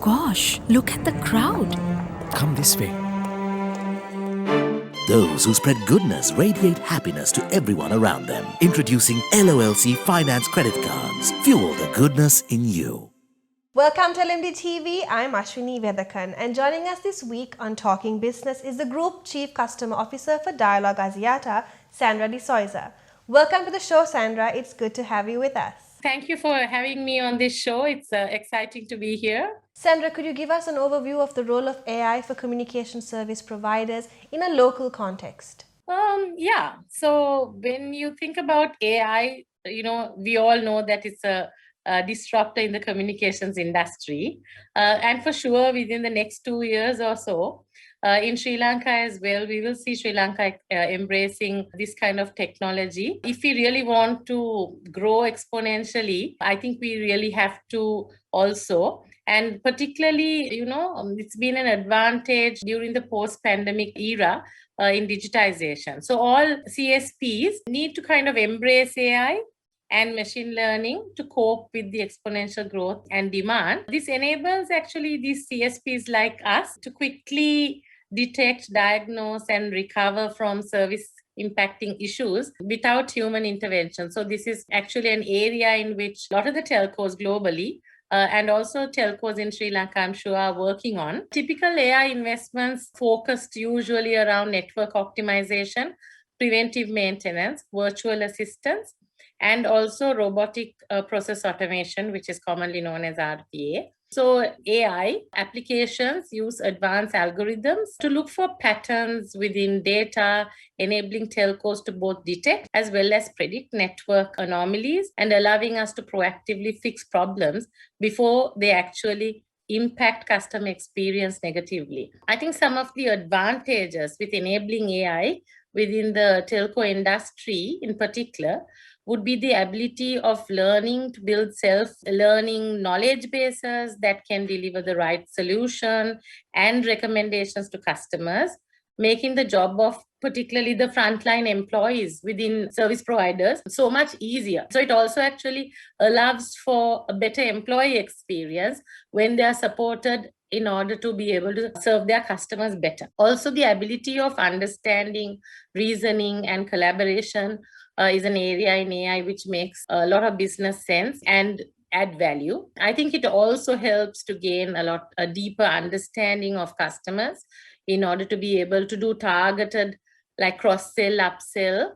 gosh, look at the crowd. Come this way. Those who spread goodness radiate happiness to everyone around them. Introducing LOLC Finance Credit Cards. Fuel the goodness in you. Welcome to LMD-TV. I'm Ashwini Vethakan, and joining us this week on Talking Business is the Group Chief Customer Officer for Dialog Axiata, Sandra de Zoysa. Welcome to the show, Sandra. It's good to have you with us. Thank you for having me on this show. It's exciting to be here. Sandra, could you give us an overview of the role of AI for communication service providers in a local context? Yeah. So when you think about AI, we all know that it's a disruptor in the communications industry. And for sure, within the next 2 years or so, in Sri Lanka as well, we will see Sri Lanka embracing this kind of technology. If we really want to grow exponentially, I think we really have to also, and particularly, it's been an advantage during the post-pandemic era in digitization. So all CSPs need to kind of embrace AI and machine learning to cope with the exponential growth and demand. This enables actually these CSPs like us to quickly detect, diagnose, and recover from service impacting issues without human intervention. So this is actually an area in which a lot of the telcos globally and also telcos in Sri Lanka, I'm sure, are working on. Typical AI investments focused usually around network optimization, preventive maintenance, virtual assistance, and also robotic process automation, which is commonly known as RPA. So AI applications use advanced algorithms to look for patterns within data, enabling telcos to both detect as well as predict network anomalies and allowing us to proactively fix problems before they actually impact customer experience negatively. I think some of the advantages with enabling AI within the telco industry in particular would be the ability of learning to build self-learning knowledge bases that can deliver the right solution and recommendations to customers, making the job of particularly the frontline employees within service providers so much easier. So it also actually allows for a better employee experience when they are supported in order to be able to serve their customers better. Also, the ability of understanding, reasoning, and collaboration is an area in AI which makes a lot of business sense and add value. I think it also helps to gain a deeper understanding of customers in order to be able to do targeted like cross-sell, upsell.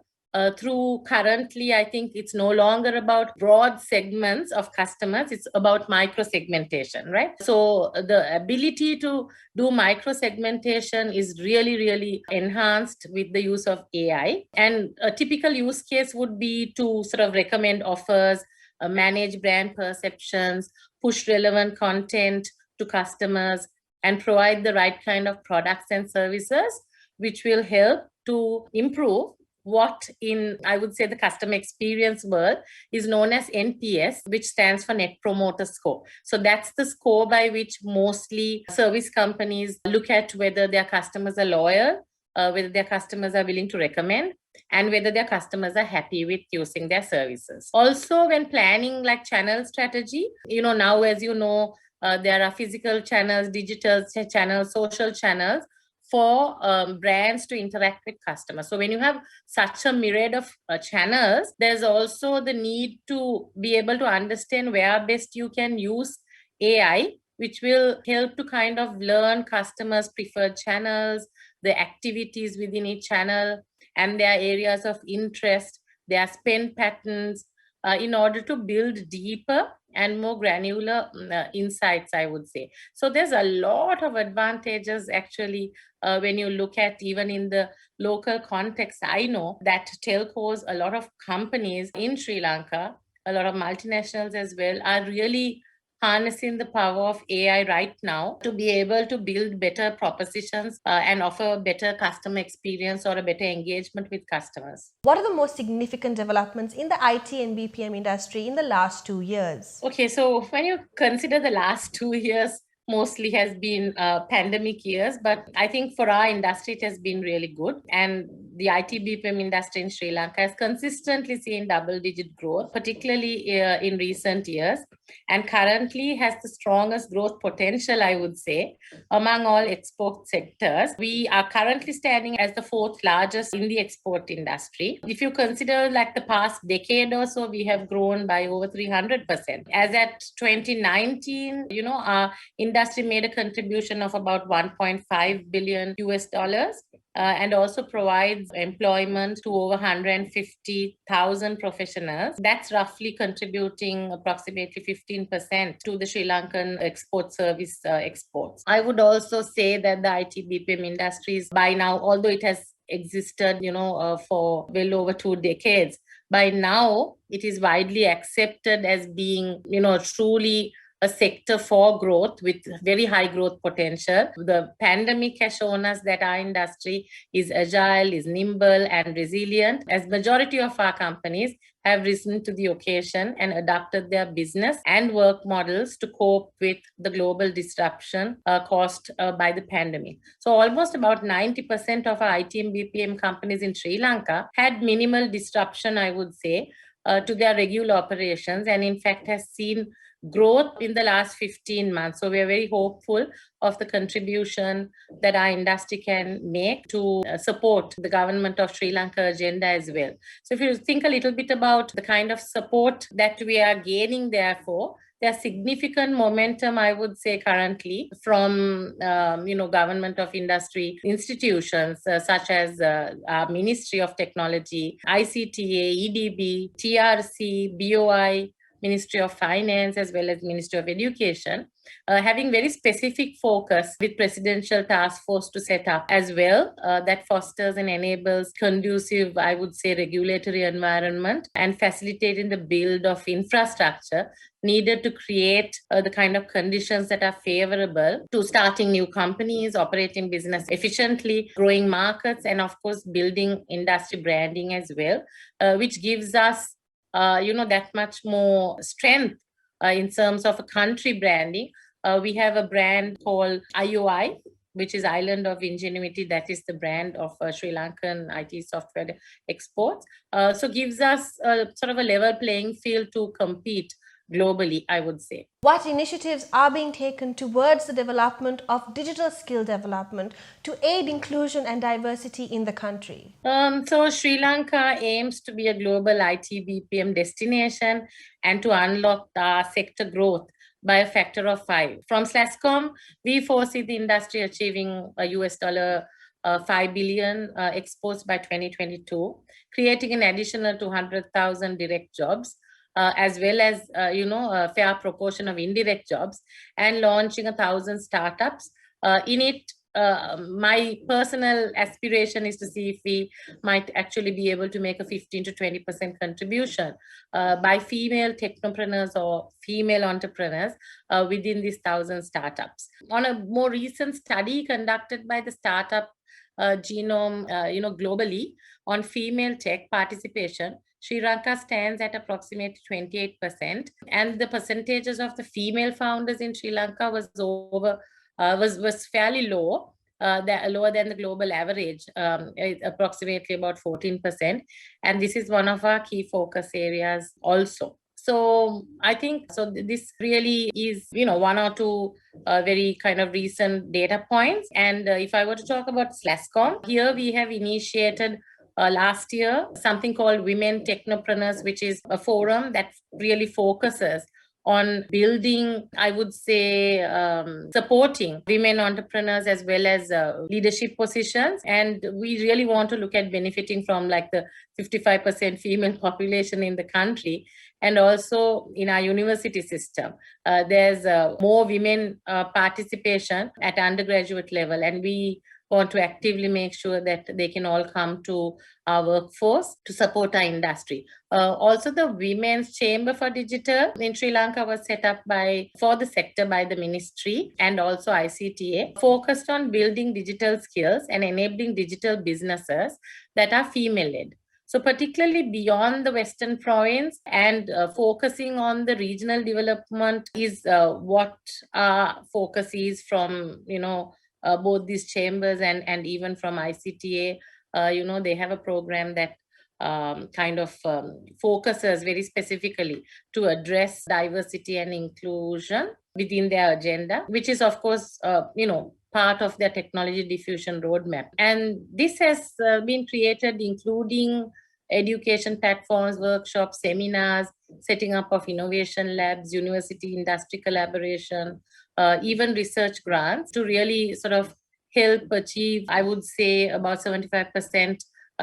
Through currently, I think it's no longer about broad segments of customers, it's about micro-segmentation, right? So the ability to do micro-segmentation is really, really enhanced with the use of AI. And a typical use case would be to sort of recommend offers, manage brand perceptions, push relevant content to customers, and provide the right kind of products and services, which will help to improve what in, I would say, the customer experience world is known as NPS, which stands for Net Promoter Score. So that's the score by which mostly service companies look at whether their customers are loyal, whether their customers are willing to recommend, and whether their customers are happy with using their services. Also, when planning like channel strategy, now, as you know, there are physical channels, digital channels, social channels for brands to interact with customers. So when you have such a myriad of channels, there's also the need to be able to understand where best you can use AI, which will help to kind of learn customers' preferred channels, the activities within each channel, and their areas of interest, their spend patterns, in order to build deeper and more granular insights, I would say. So there's a lot of advantages actually when you look at even in the local context. I know that telcos, a lot of companies in Sri Lanka, a lot of multinationals as well, are really harnessing the power of AI right now to be able to build better propositions and offer a better customer experience or a better engagement with customers. What are the most significant developments in the IT and BPM industry in the last 2 years? Okay, so when you consider the last 2 years, mostly has been pandemic years, but I think for our industry, it has been really good. And the IT BPM industry in Sri Lanka has consistently seen double-digit growth, particularly in recent years, and currently has the strongest growth potential, I would say, among all export sectors. We are currently standing as the fourth largest in the export industry. If you consider like the past decade or so, we have grown by over 300%. As at 2019, our industry made a contribution of about 1.5 billion US dollars. And also provides employment to over 150,000 professionals. That's roughly contributing approximately 15% to the Sri Lankan export service exports. I would also say that the IT BPM industry is by now, although it has existed, for well over 2 decades, by now it is widely accepted as being, truly a sector for growth with very high growth potential. The pandemic has shown us that our industry is agile, is nimble and resilient, as majority of our companies have risen to the occasion and adapted their business and work models to cope with the global disruption caused by the pandemic. So almost about 90% of our IT and BPM companies in Sri Lanka had minimal disruption, I would say, to their regular operations, and in fact has seen growth in the last 15 months. So we are very hopeful of the contribution that our industry can make to support the government of Sri Lanka agenda as well. So if you think a little bit about the kind of support that we are gaining, therefore, there's significant momentum, I would say, currently from, government of industry institutions such as our Ministry of Technology, ICTA, EDB, TRC, BOI, Ministry of Finance, as well as Ministry of Education, having very specific focus with presidential task force to set up as well that fosters and enables conducive, I would say, regulatory environment and facilitating the build of infrastructure needed to create the kind of conditions that are favorable to starting new companies, operating business efficiently, growing markets, and of course, building industry branding as well, which gives us that much more strength in terms of a country branding. We have a brand called IOI, which is Island of Ingenuity. That is the brand of Sri Lankan IT software exports. So gives us sort of a level playing field to compete globally, I would say. What initiatives are being taken towards the development of digital skill development to aid inclusion and diversity in the country? So Sri Lanka aims to be a global IT BPM destination and to unlock the sector growth by a factor of 5. From SLASCOM, we foresee the industry achieving a US dollar 5 billion exports by 2022, creating an additional 200,000 direct jobs, as well as, a fair proportion of indirect jobs, and launching 1,000 startups. In it, my personal aspiration is to see if we might actually be able to make a 15 to 20% contribution by female technopreneurs or female entrepreneurs within these 1,000 startups. On a more recent study conducted by the startup genome, globally on female tech participation, Sri Lanka stands at approximately 28%, and the percentages of the female founders in Sri Lanka was fairly low, lower than the global average, approximately about 14%. And this is one of our key focus areas also. So I think this really is, one or two very kind of recent data points. And if I were to talk about SLASCOM, here we have initiated last year something called Women Technopreneurs, which is a forum that really focuses on building, I would say, supporting women entrepreneurs as well as leadership positions. And we really want to look at benefiting from like the 55% female population in the country. And also in our university system, there's more women participation at undergraduate level. And we want to actively make sure that they can all come to our workforce to support our industry. Also, the Women's Chamber for Digital in Sri Lanka was set up for the sector by the ministry and also ICTA, focused on building digital skills and enabling digital businesses that are female-led. So particularly beyond the Western province and focusing on the regional development is what our focus is from, both these chambers and even from ICTA they have a program that focuses very specifically to address diversity and inclusion within their agenda, which is, of course, part of their technology diffusion roadmap. And this has been created, including education platforms, workshops, seminars, setting up of innovation labs, university industry collaboration, even research grants to really sort of help achieve, I would say, about 75%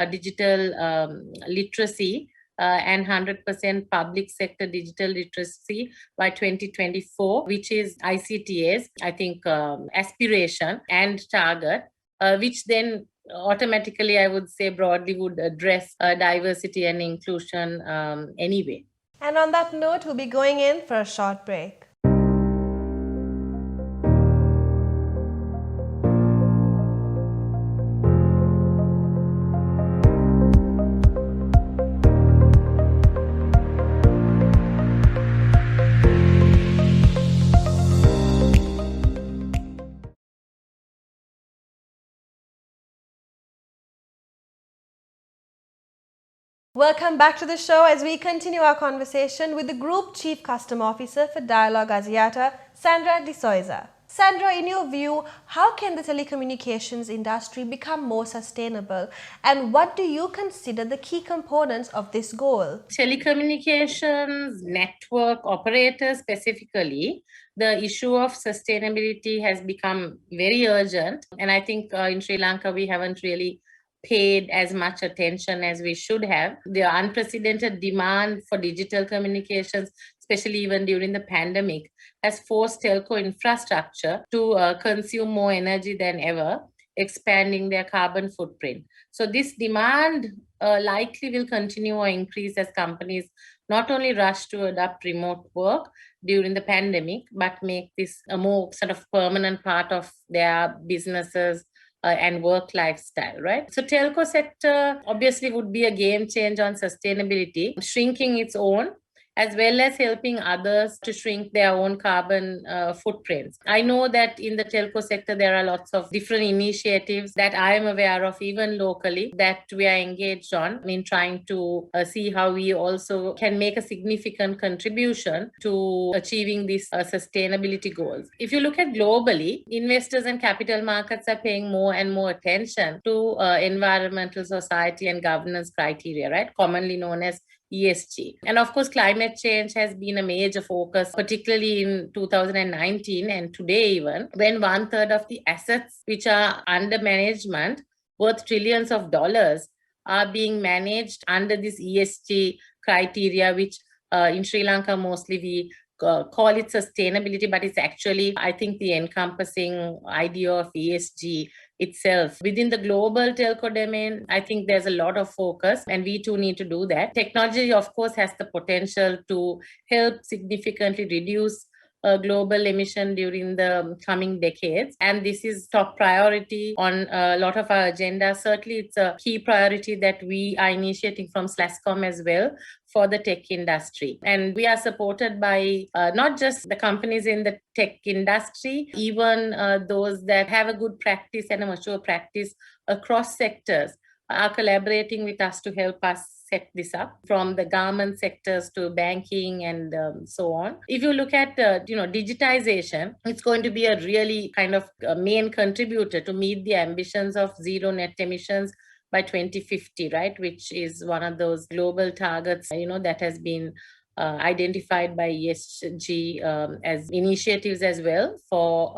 digital literacy and 100% public sector digital literacy by 2024, which is ICTA's, I think, aspiration and target, which then automatically, I would say, broadly would address diversity and inclusion anyway. And on that note, we'll be going in for a short break. Welcome back to the show as we continue our conversation with the Group Chief Customer Officer for Dialog Axiata, Sandra de Zoysa. Sandra, in your view, how can the telecommunications industry become more sustainable, and what do you consider the key components of this goal? Telecommunications network operators specifically, the issue of sustainability has become very urgent, and I think in Sri Lanka we haven't really paid as much attention as we should have. The unprecedented demand for digital communications, especially even during the pandemic, has forced telco infrastructure to consume more energy than ever, expanding their carbon footprint. So this demand likely will continue or increase as companies not only rush to adopt remote work during the pandemic, but make this a more sort of permanent part of their businesses and work lifestyle, right? So telco sector obviously would be a game changer on sustainability, shrinking its own as well as helping others to shrink their own carbon footprints. I know that in the telco sector, there are lots of different initiatives that I am aware of, even locally, that we are engaged on in trying to see how we also can make a significant contribution to achieving these sustainability goals. If you look at globally, investors and capital markets are paying more and more attention to environmental, society, and governance criteria, right? Commonly known as ESG. And of course, climate change has been a major focus, particularly in 2019 and today even, when 1/3 of the assets which are under management worth trillions of dollars are being managed under this ESG criteria, which in Sri Lanka mostly we call it sustainability, but it's actually, I think, the encompassing idea of ESG itself. Within the global telco domain, I think there's a lot of focus, and we too need to do that. Technology, of course, has the potential to help significantly reduce global emission during the coming decades. And this is top priority on a lot of our agenda. Certainly, it's a key priority that we are initiating from SLASCOM as well for the tech industry. And we are supported by not just the companies in the tech industry, even those that have a good practice and a mature practice across sectors are collaborating with us to help us set this up, from the garment sectors to banking and so on. If you look at digitization, it's going to be a really kind of main contributor to meet the ambitions of zero net emissions by 2050, right? Which is one of those global targets, that has been identified by ESG as initiatives as well for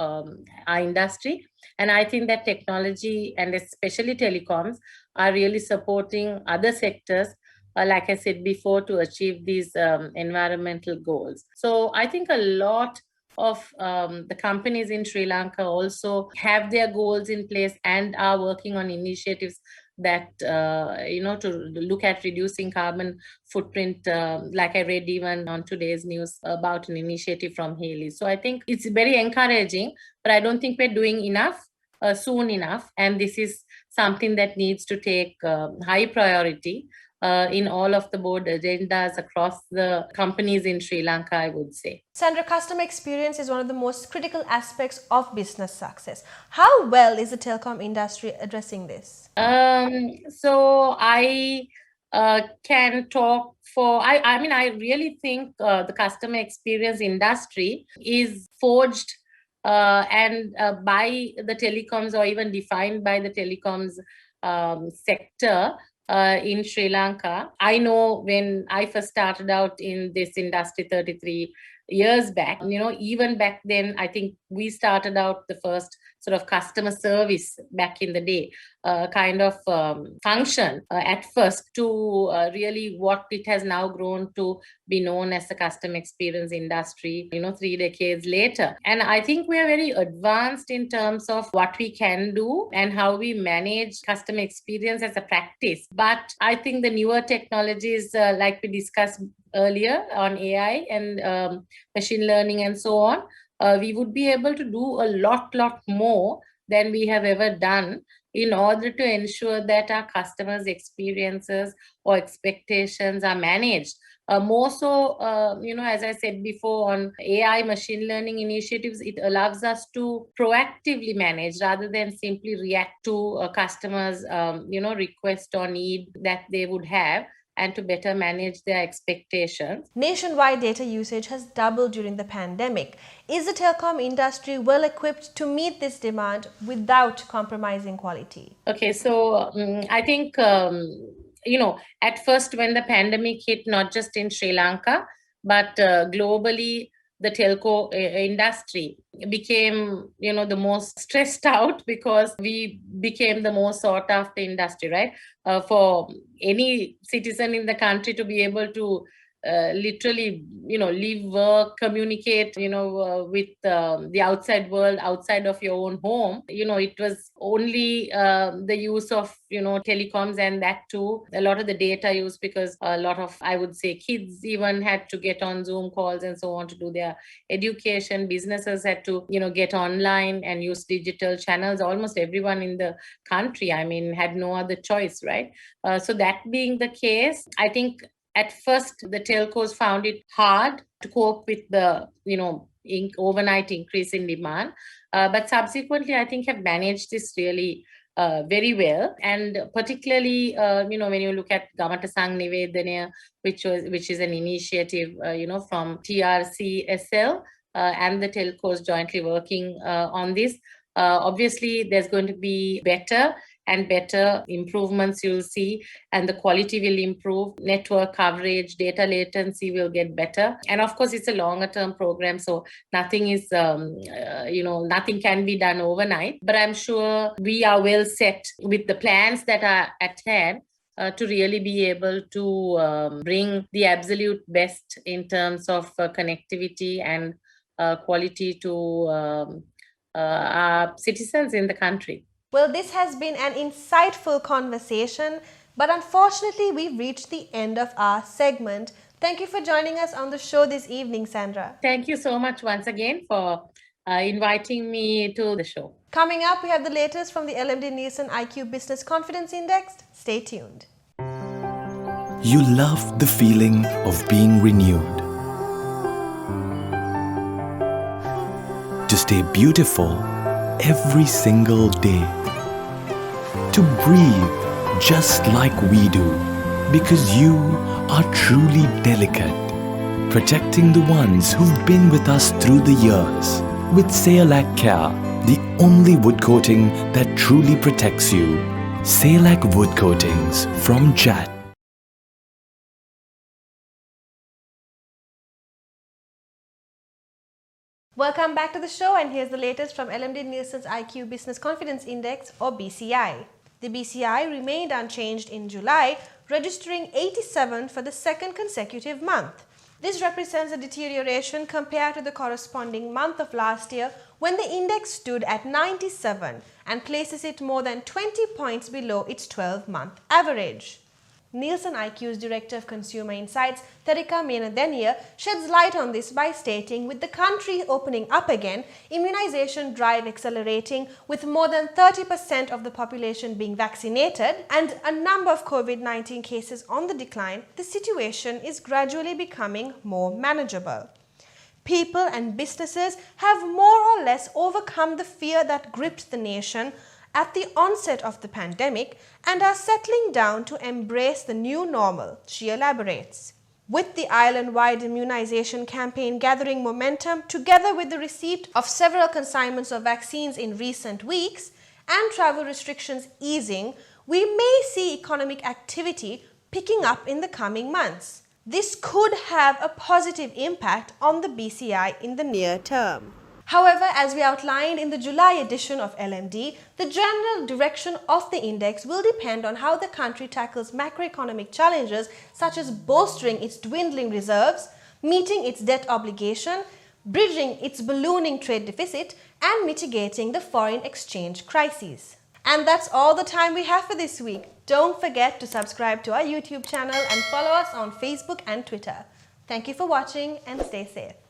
our industry. And I think that technology and especially telecoms are really supporting other sectors, like I said before, to achieve these environmental goals. So I think a lot of the companies in Sri Lanka also have their goals in place and are working on initiatives that, to look at reducing carbon footprint, like I read even on today's news about an initiative from Haley. So I think it's very encouraging, but I don't think we're doing enough soon enough. And this is something that needs to take high priority in all of the board agendas across the companies in Sri Lanka, I would say. Sandra, customer experience is one of the most critical aspects of business success. How well is the telecom industry addressing this? So I can talk for, I mean, I really think the customer experience industry is forged and by the telecoms, or even defined by the telecoms sector in Sri Lanka. I know when I first started out in this industry 33 years back, even back then, I think we started out the first sort of customer service back in the day kind of function at first to really what it has now grown to be known as the customer experience industry, 3 decades later. And I think we are very advanced in terms of what we can do and how we manage customer experience as a practice. But I think the newer technologies, like we discussed earlier on AI and machine learning and so on, we would be able to do a lot more than we have ever done in order to ensure that our customers' experiences or expectations are managed. More so, as I said before, on AI machine learning initiatives, it allows us to proactively manage rather than simply react to a customer's, request or need that they would have, and to better manage their expectations. Nationwide data usage has doubled during the pandemic. Is the telecom industry well equipped to meet this demand without compromising quality? Okay, so I think, at first when the pandemic hit, not just in Sri Lanka, but globally, the telco industry became, the most stressed out because we became the most sought after industry, right? For any citizen in the country to be able to literally, live, work, communicate, with the outside world outside of your own home. It was only the use of, telecoms, and that too, a lot of the data use, because a lot of, I would say, kids even had to get on Zoom calls and so on to do their education. Businesses had to, get online and use digital channels. Almost everyone in the country, I mean, had no other choice, right? So that being the case, I think at first, the telcos found it hard to cope with the, overnight increase in demand. But subsequently, I think have managed this really very well. And particularly, when you look at Gamata Sang Nivedana, which is an initiative, from TRCSL and the telcos jointly working on this. Obviously, there's going to be better and better improvements you'll see, and the quality will improve. Network coverage, data latency will get better. And of course, it's a longer term program, so nothing is, nothing can be done overnight. But I'm sure we are well set with the plans that are at hand to really be able to bring the absolute best in terms of connectivity and quality to our citizens in the country. Well, this has been an insightful conversation, but unfortunately, we've reached the end of our segment. Thank you for joining us on the show this evening, Sandra. Thank you so much once again for inviting me to the show. Coming up, we have the latest from the LMD-NielsenIQ Business Confidence Index. Stay tuned. You love the feeling of being renewed. To stay beautiful every single day. To breathe just like we do, because you are truly delicate, protecting the ones who've been with us through the years. With Sayalac Care, the only wood coating that truly protects you. Sayalac Wood Coatings from JAT. Welcome back to the show, and here's the latest from LMD IQ Business Confidence Index, or BCI. The BCI remained unchanged in July, registering 87 for the second consecutive month. This represents a deterioration compared to the corresponding month of last year, when the index stood at 97 and places it more than 20 points below its 12-month average. LMD-NielsenIQ's Director of Consumer Insights, Telecommunications, sheds light on this by stating, with the country opening up again, immunization drive accelerating with more than 30% of the population being vaccinated and a number of COVID-19 cases on the decline, the situation is gradually becoming more manageable. People and businesses have more or less overcome the fear that gripped the nation at the onset of the pandemic and are settling down to embrace the new normal, she elaborates. With the island-wide immunization campaign gathering momentum, together with the receipt of several consignments of vaccines in recent weeks and travel restrictions easing, we may see economic activity picking up in the coming months. This could have a positive impact on the BCI in the near term. However, as we outlined in the July edition of LMD, the general direction of the index will depend on how the country tackles macroeconomic challenges such as bolstering its dwindling reserves, meeting its debt obligation, bridging its ballooning trade deficit, and mitigating the foreign exchange crises. And that's all the time we have for this week. Don't forget to subscribe to our YouTube channel and follow us on Facebook and Twitter. Thank you for watching and stay safe.